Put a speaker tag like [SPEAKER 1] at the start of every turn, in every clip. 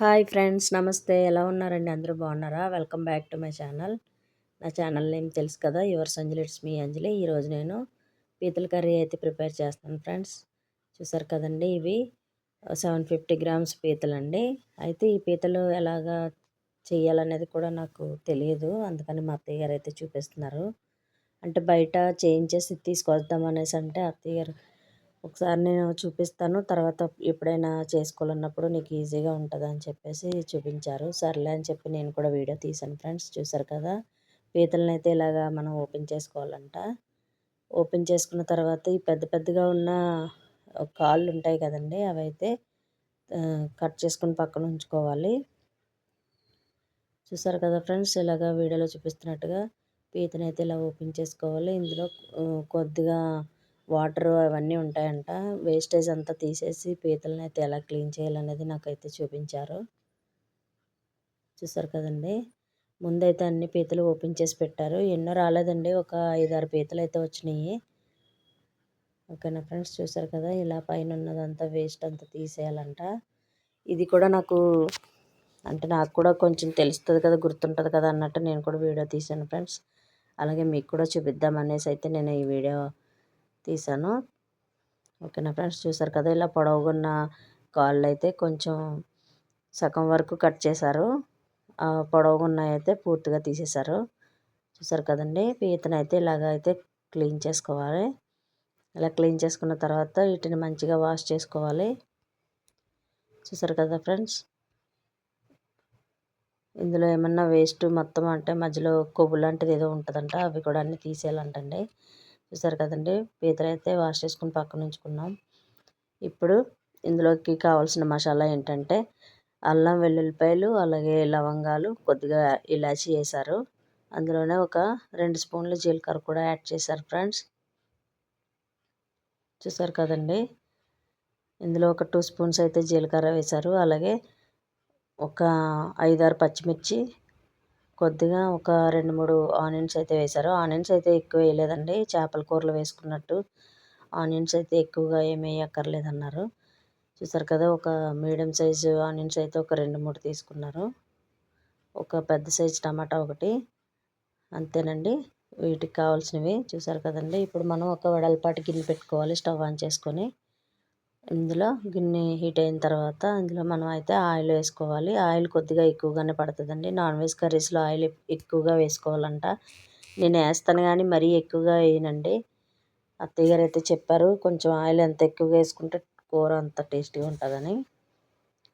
[SPEAKER 1] Hi friends, నమస్తే. ఎలా ఉన్నారండి? అందరూ బాగున్నారా? Welcome back to my channel. నా ఛానల్ నేమ్ తెలుసు కదా, యువర్స్ అంజలి. ఇట్స్ మీ అంజలి. ఈరోజు నేను పీతల కర్రీ అయితే ప్రిపేర్ చేస్తాను ఫ్రెండ్స్. చూసారు కదండి, ఇవి 750 గ్రామ్స్ పీతలండి. అయితే ఈ పీతలు ఎలాగా చేయాలనేది కూడా నాకు తెలియదు, అందుకని మా అత్తయ్య గారు అయితే చూపిస్తున్నారు. అంటే బయట చేయించేసి తీసుకొద్దాం అనేసి అంటే అత్తయ్య గారు ఒకసారి నేను చూపిస్తాను, తర్వాత ఎప్పుడైనా చేసుకోవాలన్నప్పుడు నీకు ఈజీగా ఉంటుంది అని చెప్పేసి చూపించారు. సర్లే అని చెప్పి నేను కూడా వీడియో తీశాను ఫ్రెండ్స్. చూసారు కదా, పీతలను అయితే ఇలాగా మనం ఓపెన్ చేసుకోవాలంట. ఓపెన్ చేసుకున్న తర్వాత ఈ పెద్ద పెద్దగా ఉన్న కాళ్ళు ఉంటాయి కదండి, అవైతే కట్ చేసుకుని పక్కన ఉంచుకోవాలి. చూసారు కదా ఫ్రెండ్స్, ఇలాగా వీడియోలో చూపిస్తున్నట్టుగా పీతను అయితే ఇలా ఓపెన్ చేసుకోవాలి. ఇందులో కొద్దిగా వాటర్ అవన్నీ ఉంటాయంట. వేస్టేజ్ అంతా తీసేసి పీతలను అయితే ఎలా క్లీన్ చేయాలనేది నాకైతే చూపించారు. చూసారు కదండి, ముందైతే అన్ని పీతలు ఓపెన్ చేసి పెట్టారు. ఎన్నో రాలేదండి, ఒక 5-6 పీతలు అయితే వచ్చినాయి. ఓకేనా ఫ్రెండ్స్, చూసారు కదా, ఇలా పైన ఉన్నదంతా వేస్ట్ అంతా తీసేయాలంట. ఇది కూడా నాకు కూడా కొంచెం తెలుస్తుంది కదా, గుర్తుంటుంది కదా అన్నట్టు నేను కూడా వీడియో తీశాను ఫ్రెండ్స్. అలాగే మీకు కూడా చూపిద్దామనేసి అయితే నేను ఈ వీడియో తీశాను. ఓకేనా ఫ్రెండ్స్, చూసారు కదా, ఇలా పొడవుగున్న కాళ్ళు అయితే కొంచెం సగం వరకు కట్ చేశారు. పొడవుగున్నవి అయితే పూర్తిగా తీసేశారు. చూసారు కదండి, పీతను అయితే ఇలాగ అయితే క్లీన్ చేసుకోవాలి. ఇలా క్లీన్ చేసుకున్న తర్వాత వీటిని మంచిగా వాష్ చేసుకోవాలి. చూసారు కదా ఫ్రెండ్స్, ఇందులో ఏమన్నా వేస్ట్ మొత్తం అంటే మధ్యలో కొవ్వు లాంటిది ఏదో ఉంటుందంట, అవి కూడా అన్నీ తీసేయాలంటండి. చూసారు కదండి, పీతలు అయితే వాష్ చేసుకుని పక్కన ఉంచుకున్నాం. ఇప్పుడు ఇందులోకి కావాల్సిన మసాలా ఏంటంటే అల్లం వెల్లుల్లిపాయలు, అలాగే లవంగాలు, కొద్దిగా ఇలాచి వేశారు. అందులోనే ఒక 2 స్పూన్లు జీలకర్ర కూడా యాడ్ చేశారు ఫ్రెండ్స్. చూసారు కదండి, ఇందులో ఒక 2 స్పూన్స్ అయితే జీలకర్ర వేశారు. అలాగే ఒక 5-6 పచ్చిమిర్చి, కొద్దిగా ఒక 2-3 ఆనియన్స్ అయితే వేశారు. ఆనియన్స్ అయితే ఎక్కువ వేయలేదండి, చేపల కూరలో వేసుకున్నట్టు ఆనియన్స్ అయితే ఎక్కువగా ఏమి వేయక్కర్లేదన్నారు. చూసారు కదా, ఒక మీడియం సైజు ఆనియన్స్ అయితే ఒక 2-3 తీసుకున్నారు. ఒక పెద్ద సైజు టమాటా ఒకటి, అంతేనండి వీటికి కావాల్సినవి. చూసారు కదండి, ఇప్పుడు మనం ఒక వెడల్పాటి గిన్నె పెట్టుకోవాలి, స్టవ్ ఆన్ చేసుకొని. ఇందులో గిన్నె హీట్ అయిన తర్వాత ఇందులో మనం అయితే ఆయిల్ వేసుకోవాలి. ఆయిల్ కొద్దిగా ఎక్కువగానే పడుతుందండి, నాన్ వెజ్ కర్రీస్లో ఆయిల్ ఎక్కువగా వేసుకోవాలంట. నేను వేస్తాను కానీ మరీ ఎక్కువగా వేయనండి. అత్తయ్య గారు అయితే చెప్పారు, కొంచెం ఆయిల్ ఎంత ఎక్కువగా వేసుకుంటే కూర అంత టేస్టీగా ఉంటుందని.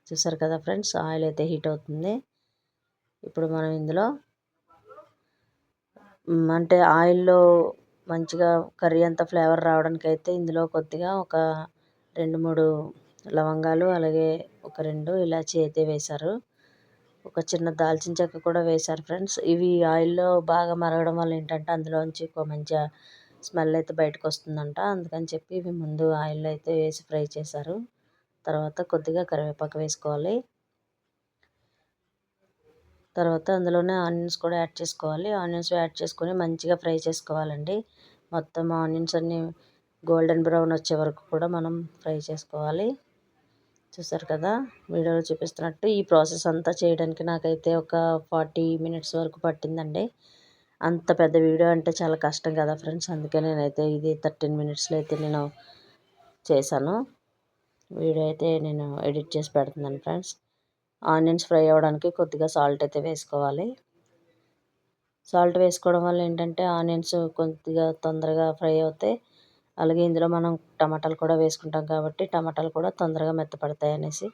[SPEAKER 1] చూసారు కదా ఫ్రెండ్స్, ఆయిల్ అయితే హీట్ అవుతుంది. ఇప్పుడు మనం ఇందులో అంటే ఆయిల్లో మంచిగా కర్రీ అంతా ఫ్లేవర్ రావడానికి అయితే ఇందులో కొద్దిగా ఒక 2-3 లవంగాలు, అలాగే ఒక 2 ఇలాచి అయితే వేశారు. ఒక చిన్న దాల్చిన చెక్క కూడా వేశారు ఫ్రెండ్స్. ఇవి ఆయిల్లో బాగా మరగడం వల్ల ఏంటంటే అందులోంచి ఒక మంచి స్మెల్ అయితే బయటకు వస్తుందంట, అందుకని చెప్పి ఇవి ముందు ఆయిల్లో అయితే వేసి ఫ్రై చేశారు. తర్వాత కొద్దిగా కరివేపాకు వేసుకోవాలి. తర్వాత అందులోనే ఆనియన్స్ కూడా యాడ్ చేసుకోవాలి. ఆనియన్స్ యాడ్ చేసుకొని మంచిగా ఫ్రై చేసుకోవాలండి. మొత్తం ఆనియన్స్ అన్నీ గోల్డెన్ బ్రౌన్ వచ్చే వరకు కూడా మనం ఫ్రై చేసుకోవాలి. చూసారు కదా, వీడియోలో చూపిస్తున్నట్టు ఈ ప్రాసెస్ అంతా చేయడానికి నాకైతే ఒక 40 మినిట్స్ వరకు పట్టిందండి. అంత పెద్ద వీడియో అంటే చాలా కష్టం కదా ఫ్రెండ్స్, అందుకే నేనైతే ఇది 13 మినిట్స్లో అయితే నేను చేశాను. వీడియో అయితే నేను ఎడిట్ చేసి పెడుతున్నాను ఫ్రెండ్స్. ఆనియన్స్ ఫ్రై అవ్వడానికి కొద్దిగా సాల్ట్ అయితే వేసుకోవాలి. సాల్ట్ వేసుకోవడం వల్ల ఏంటంటే ఆనియన్స్ కొద్దిగా తొందరగా ఫ్రై అవుతాయి. అలాగే ఇందులో మనం టమాటాలు కూడా వేసుకుంటాం కాబట్టి టమాటాలు కూడా తొందరగా మెత్తపడతాయి అనేసి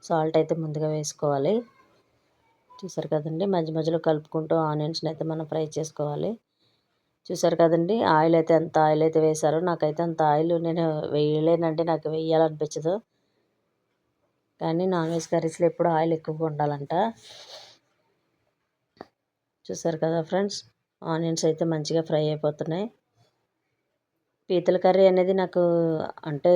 [SPEAKER 1] సాల్ట్ అయితే ముందుగా వేసుకోవాలి. చూసారు కదండి, మధ్య మధ్యలో కలుపుకుంటూ ఆనియన్స్ని అయితే మనం ఫ్రై చేసుకోవాలి. చూసారు కదండి, ఆయిల్ అయితే ఎంత ఆయిల్ అయితే వేశారో, నాకైతే అంత ఆయిల్ నేను వేయలేనంటే నాకు వేయాలనిపించదు. కానీ నాన్ వెజ్ కర్రీస్లో ఎప్పుడు ఆయిల్ ఎక్కువగా ఉండాలంట. చూసారు కదా ఫ్రెండ్స్, ఆనియన్స్ అయితే మంచిగా ఫ్రై అయిపోతున్నాయి. పీతల కర్రీ అనేది నాకు అంటే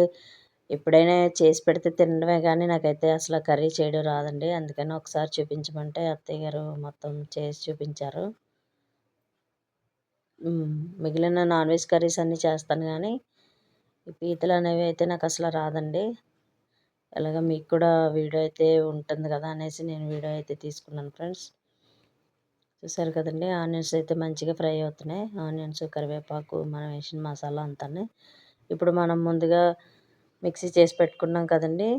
[SPEAKER 1] ఎప్పుడైనా చేసి పెడితే తినడమే కానీ నాకైతే అసలు కర్రీ చేయడం రాదండి. అందుకని ఒకసారి చూపించమంటే అత్తయ్య గారు మొత్తం చేసి చూపించారు. మిగిలిన నాన్ వెజ్ కర్రీస్ అన్నీ చేస్తాను కానీ ఈ పీతలు అనేవి అయితే నాకు అసలు రాదండి. అలాగా మీకు కూడా వీడియో అయితే ఉంటుంది కదా అనేసి నేను వీడియో అయితే తీసుకున్నాను ఫ్రెండ్స్. చూసారు కదండి, ఆనియన్స్ అయితే మంచిగా ఫ్రై అవుతున్నాయి. ఆనియన్స్, కరివేపాకు, మనం వేసిన మసాలా అంతా. ఇప్పుడు మనం ముందుగా మిక్సీ చేసి పెట్టుకున్నాం కదండి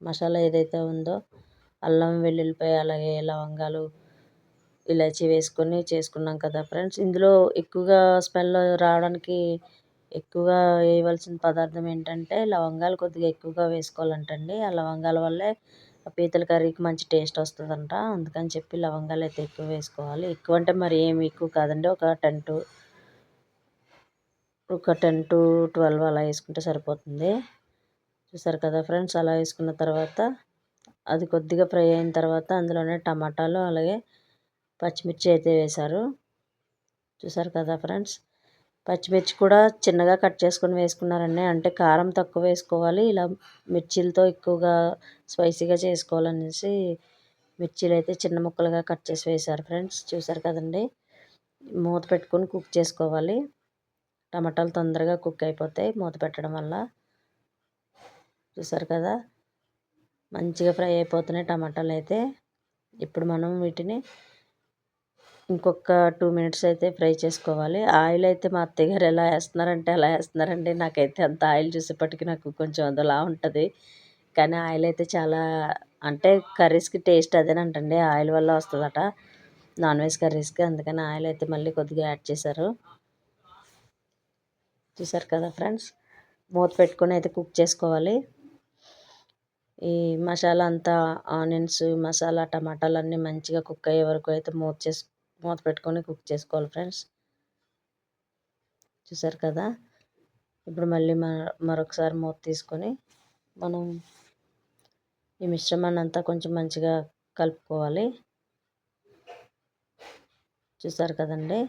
[SPEAKER 1] మసాలా ఏదైతే ఉందో, అల్లం వెల్లుల్లిపాయ అలాగే లవంగాలు, ఇలాచీ వేసుకొని చేసుకున్నాం కదా ఫ్రెండ్స్. ఇందులో ఎక్కువగా స్మెల్ రావడానికి ఎక్కువగా వేయవలసిన పదార్థం ఏంటంటే లవంగాలు కొద్దిగా ఎక్కువగా వేసుకోవాలంటండి. ఆ లవంగాల వల్లే పీతల కర్రీకి మంచి టేస్ట్ వస్తుందంట. అందుకని చెప్పి లవంగాలు అయితే ఎక్కువ వేసుకోవాలి. ఎక్కువ అంటే మరి ఏమి ఎక్కువ కాదండి, ఒక 10 to 12 అలా వేసుకుంటే సరిపోతుంది. చూసారు కదా ఫ్రెండ్స్, అలా వేసుకున్న తర్వాత అది కొద్దిగా ఫ్రై అయిన తర్వాత అందులోనే టమాటాలు అలాగే పచ్చిమిర్చి అయితే వేశారు. చూసారు కదా ఫ్రెండ్స్, పచ్చిమిర్చి కూడా చిన్నగా కట్ చేసుకొని వేసుకున్నారండి. అంటే కారం తక్కువ వేసుకోవాలి, ఇలా మిర్చీలతో ఎక్కువగా స్పైసీగా చేసుకోవాలనేసి మిర్చీలు అయితే చిన్న ముక్కలుగా కట్ చేసి వేశారు ఫ్రెండ్స్. చూసారు కదండి, మూత పెట్టుకొని కుక్ చేసుకోవాలి. టమాటాలు తొందరగా కుక్ అయిపోతాయి మూత పెట్టడం వల్ల. చూసారు కదా, మంచిగా ఫ్రై అయిపోతున్నాయి టమాటాలు అయితే. ఇప్పుడు మనం వీటిని ఇంకొక 2 minutes అయితే ఫ్రై చేసుకోవాలి. ఆయిల్ అయితే మా అత్తయ్య గారు ఎలా వేస్తున్నారంటే అలా వేస్తున్నారండి. నాకైతే అంత ఆయిల్ చూసేపటికి నాకు కొంచెం అదోలా ఉంటుంది. కానీ ఆయిల్ అయితే చాలా, అంటే కర్రీస్కి టేస్ట్ అదేనంటండి, ఆయిల్ వల్ల వస్తుందట నాన్ వెజ్ కర్రీస్కి. అందుకని ఆయిల్ అయితే మళ్ళీ కొద్దిగా యాడ్ చేశారు. చూసారు కదా ఫ్రెండ్స్, మూత పెట్టుకొని అయితే కుక్ చేసుకోవాలి. ఈ మసాలా అంతా, ఆనియన్స్, మసాలా, టమాటాలు అన్నీ మంచిగా కుక్ అయ్యే వరకు అయితే మూత పెట్టుకొని కుక్ చేసుకోవాలి ఫ్రెండ్స్. చూసారు కదా, ఇప్పుడు మళ్ళీ మరొకసారి మూత తీసుకొని మనం ఈ మిశ్రమాన్ని అంతా కొంచెం మంచిగా కలుపుకోవాలి. చూసారు కదండి,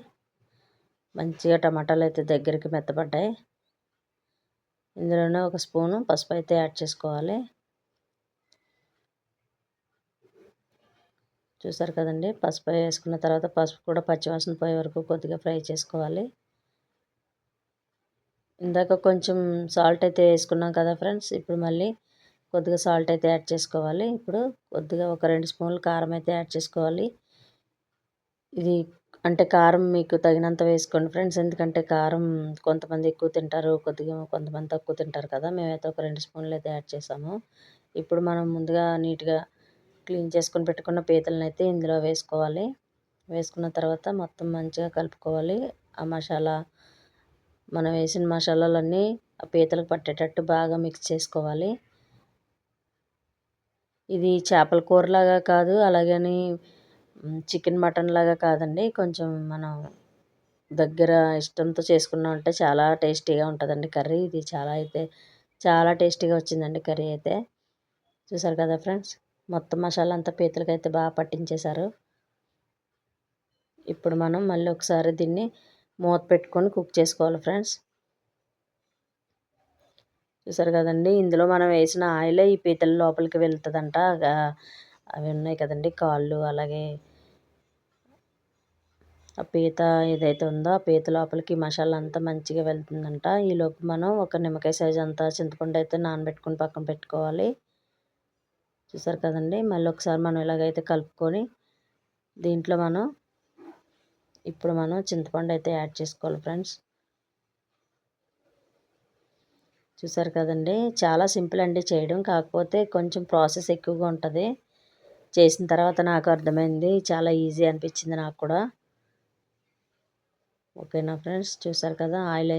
[SPEAKER 1] మంచిగా టమాటాలు అయితే దగ్గరికి మెత్తబడ్డాయి. ఇందులోనే ఒక స్పూను పసుపు అయితే యాడ్ చేసుకోవాలి. చూసారు కదండి, పసుపు వేసుకున్న తర్వాత పసుపు కూడా పచ్చివాసన పోయే వరకు కొద్దిగా ఫ్రై చేసుకోవాలి. ఇందాక కొంచెం సాల్ట్ అయితే వేసుకున్నాం కదా ఫ్రెండ్స్, ఇప్పుడు మళ్ళీ కొద్దిగా సాల్ట్ అయితే యాడ్ చేసుకోవాలి. ఇప్పుడు కొద్దిగా ఒక 2 స్పూన్లు కారం అయితే యాడ్ చేసుకోవాలి. ఇది అంటే కారం మీకు తగినంత వేసుకోండి ఫ్రెండ్స్, ఎందుకంటే కారం కొంతమంది ఎక్కువ తింటారు, కొద్దిగా కొంతమంది తక్కువ తింటారు కదా. మేమైతే ఒక 2 స్పూన్లు అయితే యాడ్ చేసాము. ఇప్పుడు మనం ముందుగా నీట్గా క్లీన్ చేసుకొని పెట్టుకున్న పీతలను అయితే ఇందులో వేసుకోవాలి. వేసుకున్న తర్వాత మొత్తం మంచిగా కలుపుకోవాలి. ఆ మసాలా, మనం వేసిన మసాలాలన్నీ ఆ పీతలకు పట్టేటట్టు బాగా మిక్స్ చేసుకోవాలి. ఇది చేపల కూరలాగా కాదు, అలాగని చికెన్ మటన్ లాగా కాదండి. కొంచెం మనం దగ్గర ఇష్టంతో చేసుకున్నామంటే చాలా టేస్టీగా ఉంటుందండి కర్రీ. ఇది చాలా టేస్టీగా వచ్చిందండి కర్రీ అయితే. చూసారు కదా ఫ్రెండ్స్, మొత్తం మసాలా అంతా పీతలకైతే బాగా పట్టించేశారు. ఇప్పుడు మనం మళ్ళీ ఒకసారి దీన్ని మూత పెట్టుకొని కుక్ చేసుకోవాలి ఫ్రెండ్స్. చూసారు కదండి, ఇందులో మనం వేసిన ఆయిలే ఈ పీతల లోపలికి వెళ్తుందంట. అవి ఉన్నాయి కదండి కాళ్ళు, అలాగే ఆ పీత ఏదైతే ఉందో ఆ పీత లోపలికి మసాలా అంతా మంచిగా వెళ్తుందంట. ఈలోపు మనం ఒక నిమ్మకాయ సైజ్ అంతా చింతపండు అయితే నానబెట్టుకొని పక్కన పెట్టుకోవాలి. చూసారు కదండి, మళ్ళీ ఒకసారి మనం ఇలాగైతే కలుపుకొని దీంట్లో ఇప్పుడు మనం చింతపండు అయితే యాడ్ చేసుకోవాలి ఫ్రెండ్స్. చూసారు కదండి, చాలా సింపుల్ అండి చేయడం, కాకపోతే కొంచెం ప్రాసెస్ ఎక్కువగా ఉంటుంది. చేసిన తర్వాత నాకు అర్థమైంది, చాలా ఈజీ అనిపించింది నాకు కూడా. ఓకేనా ఫ్రెండ్స్, చూసారు కదా ఆయిల్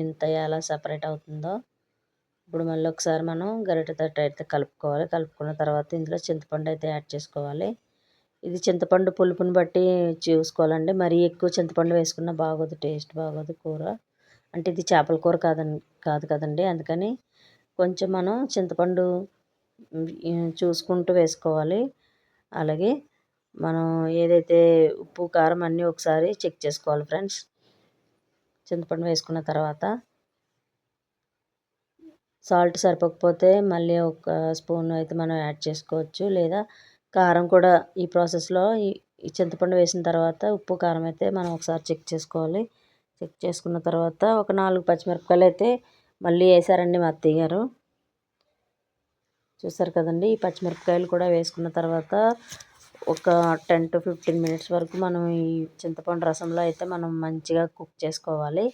[SPEAKER 1] ఎలా సపరేట్ అవుతుందో. ఇప్పుడు మళ్ళీ ఒకసారి మనం గరిటెతోటి అయితే కలుపుకోవాలి. కలుపుకున్న తర్వాత ఇందులో చింతపండు అయితే యాడ్ చేసుకోవాలి. ఇది చింతపండు పులుపుని బట్టి చూసుకోవాలండి, మరీ ఎక్కువ చింతపండు వేసుకున్నా బాగోదు, టేస్ట్ బాగోదు కూర. అంటే ఇది చేపల కూర కాదు కదండి, అందుకని కొంచెం మనం చింతపండు చూసుకుంటూ వేసుకోవాలి. అలాగే మనం ఏదైతే ఉప్పు, కారం అన్నీ ఒకసారి చెక్ చేసుకోవాలి ఫ్రెండ్స్. చింతపండు వేసుకున్న తర్వాత సాల్ట్ సరిపోకపోతే మళ్ళీ ఒక స్పూన్ అయితే మనం యాడ్ చేసుకోవచ్చు, లేదా కారం కూడా ఈ ప్రాసెస్లో ఈ చింతపండు వేసిన తర్వాత ఉప్పు, కారం అయితే మనం ఒకసారి చెక్ చేసుకోవాలి. చెక్ చేసుకున్న తర్వాత ఒక 4 పచ్చిమిరపకాయలు అయితే మళ్ళీ వేసారండి మా అత్తయ్య గారు. చూసారు కదండి, ఈ పచ్చిమిరపకాయలు కూడా వేసుకున్న తర్వాత ఒక 10 to 15 మినిట్స్ వరకు మనం ఈ చింతపండు రసంలో అయితే మనం మంచిగా కుక్ చేసుకోవాలి.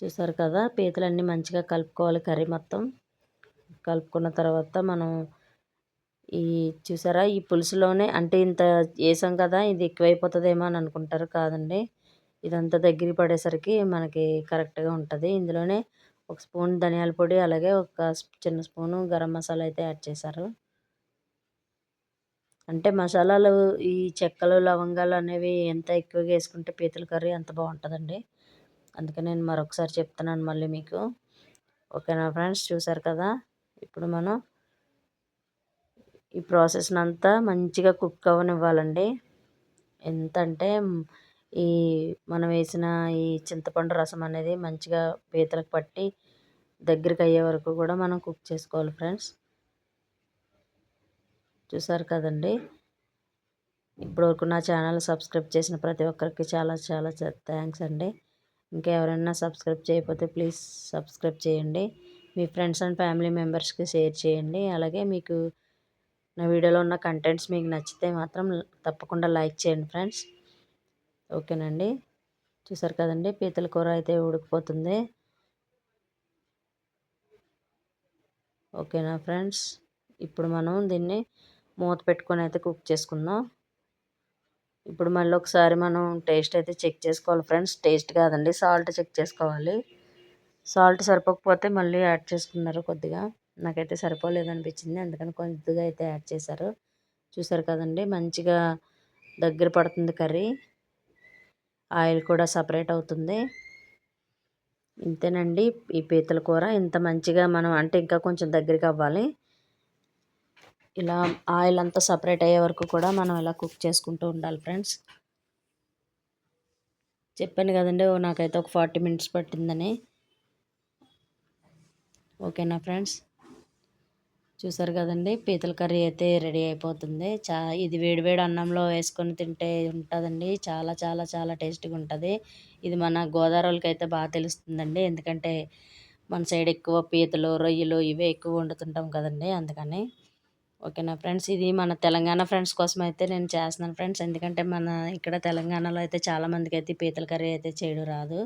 [SPEAKER 1] చూసారు కదా, పీతలన్నీ మంచిగా కలుపుకోవాలి. కర్రీ మొత్తం కలుపుకున్న తర్వాత మనం ఈ చూసారా, ఈ పులుసులోనే అంటే ఇంత వేసాం కదా, ఇది ఎక్కువైపోతుందేమో అని అనుకుంటారు. కాదండి, ఇదంతా దగ్గరికి పడేసరికి మనకి కరెక్ట్గా ఉంటుంది. ఇందులోనే ఒక స్పూన్ ధనియాల పొడి, అలాగే ఒక చిన్న స్పూను గరం మసాలా అయితే యాడ్ చేశారు. అంటే మసాలాలు ఈ చెక్కలు లవంగాలు అనేవి ఎంత ఎక్కువగా వేసుకుంటే పీతల కర్రీ అంత బాగుంటుందండి. అందుకే నేను మరొకసారి చెప్తున్నాను మళ్ళీ మీకు. ఓకేనా ఫ్రెండ్స్, చూసారు కదా, ఇప్పుడు మనం ఈ ప్రాసెస్ని అంతా మంచిగా కుక్ అవ్వనివ్వాలండి. ఎంతంటే ఈ మనం వేసిన ఈ చింతపండు రసం అనేది మంచిగా పీతలకు పట్టి దగ్గరికి అయ్యే వరకు కూడా మనం కుక్ చేసుకోవాలి ఫ్రెండ్స్. చూసారు కదండి, ఇప్పటివరకు నా ఛానల్ సబ్స్క్రైబ్ చేసిన ప్రతి ఒక్కరికి చాలా చాలా థ్యాంక్స్ అండి. ఇంకా ఎవరైనా సబ్స్క్రైబ్ చేయకపోతే ప్లీజ్ సబ్స్క్రైబ్ చేయండి. మీ ఫ్రెండ్స్ అండ్ ఫ్యామిలీ మెంబర్స్కి షేర్ చేయండి. అలాగే మీకు నా వీడియోలో ఉన్న కంటెంట్స్ మీకు నచ్చితే మాత్రం తప్పకుండా లైక్ చేయండి ఫ్రెండ్స్. ఓకేనండి, చూసారు కదండి, పీతల కూర అయితే ఉడికిపోతుంది. ఓకేనా ఫ్రెండ్స్, ఇప్పుడు మనం దీన్ని మూత పెట్టుకొని అయితే కుక్ చేసుకుందాం. ఇప్పుడు మళ్ళీ ఒకసారి మనం టేస్ట్ అయితే చెక్ చేసుకోవాలి ఫ్రెండ్స్. టేస్ట్ కాదండి, సాల్ట్ చెక్ చేసుకోవాలి. సాల్ట్ సరిపోకపోతే మళ్ళీ యాడ్ చేసుకున్నారు కొద్దిగా. నాకైతే సరిపోలేదు అనిపించింది, అందుకని కొద్దిగా అయితే యాడ్ చేశారు. చూసారు కదండి, మంచిగా దగ్గర పడుతుంది కర్రీ, ఆయిల్ కూడా సపరేట్ అవుతుంది. ఇంతేనండి, ఈ పీతల కూర ఇంత మంచిగా మనం అంటే ఇంకా కొంచెం దగ్గరికి అవ్వాలి. ఇలా ఆయిల్ అంతా సపరేట్ అయ్యే వరకు కూడా మనం ఇలా కుక్ చేసుకుంటూ ఉండాలి ఫ్రెండ్స్. చెప్పాను కదండి, నాకైతే ఒక 40 మినిట్స్ పట్టిందని. ఓకేనా ఫ్రెండ్స్, చూసారు కదండి, పీతల కర్రీ అయితే రెడీ అయిపోతుంది. ఇది వేడివేడి అన్నంలో వేసుకొని తింటే ఉంటుందండి, చాలా చాలా చాలా టేస్టీగా ఉంటుంది. ఇది మన గోదావరికి అయితే బాగా తెలుస్తుందండి, ఎందుకంటే మన సైడ్ ఎక్కువ పీతలు రొయ్యలు ఇవే ఎక్కువ వండుతుంటాం కదండి, అందుకని. ఓకేనా ఫ్రెండ్స్, ఇది మన తెలంగాణ ఫ్రెండ్స్ కోసం అయితే నేను చేస్తున్నాను ఫ్రెండ్స్, ఎందుకంటే మన ఇక్కడ తెలంగాణలో అయితే చాలామందికి అయితే పీతల కర్రీ అయితే చేయడం రాదు.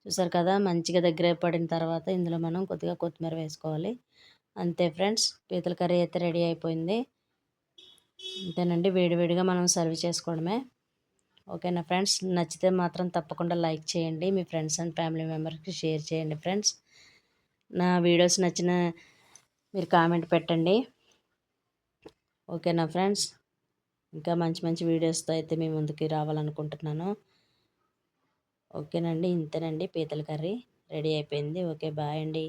[SPEAKER 1] చూసారు కదా, మంచిగా దగ్గర పడిన తర్వాత ఇందులో మనం కొద్దిగా కొత్తిమీర వేసుకోవాలి. అంతే ఫ్రెండ్స్, పీతల కర్రీ అయితే రెడీ అయిపోయింది. అంతేనండి, వేడివేడిగా మనం సర్వ్ చేసుకోవడమే. ఓకేనా ఫ్రెండ్స్, నచ్చితే మాత్రం తప్పకుండా లైక్ చేయండి. మీ ఫ్రెండ్స్ అండ్ ఫ్యామిలీ మెంబర్స్కి షేర్ చేయండి ఫ్రెండ్స్. నా వీడియోస్ నచ్చిన మీరు కామెంట్ పెట్టండి. ఓకేనా ఫ్రెండ్స్, ఇంకా మంచి మంచి వీడియోస్తో అయితే మీ ముందుకి రావాలనుకుంటున్నాను. ఓకేనండి, ఇంతేనండి, పీతల కర్రీ రెడీ అయిపోయింది. ఓకే, బాయ్ అండి.